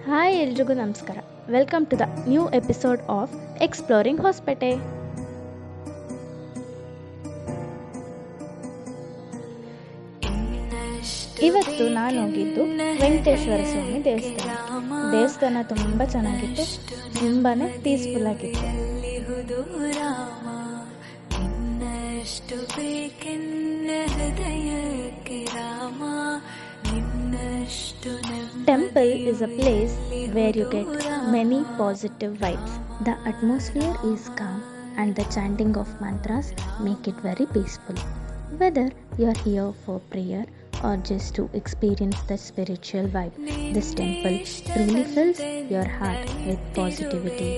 Hi ಎಲ್ರಿಗೂ ನಮಸ್ಕಾರ. Welcome to the new episode of exploring Hospete. ಇವತ್ತು ನಾನು ಹೋಗಿದ್ದು ವೆಂಕಟೇಶ್ವರ ಸ್ವಾಮಿ ದೇವಸ್ಥಾನ ತುಂಬ ಚೆನ್ನಾಗಿತ್ತು, ತುಂಬಾನೇ ಪೀಸ್ಫುಲ್ ಆಗಿತ್ತು. Temple is a place where you get many positive vibes. The atmosphere is calm and the chanting of mantras make it very peaceful. Whether you are here for prayer or just to experience the spiritual vibe, this temple truly fills your heart with positivity.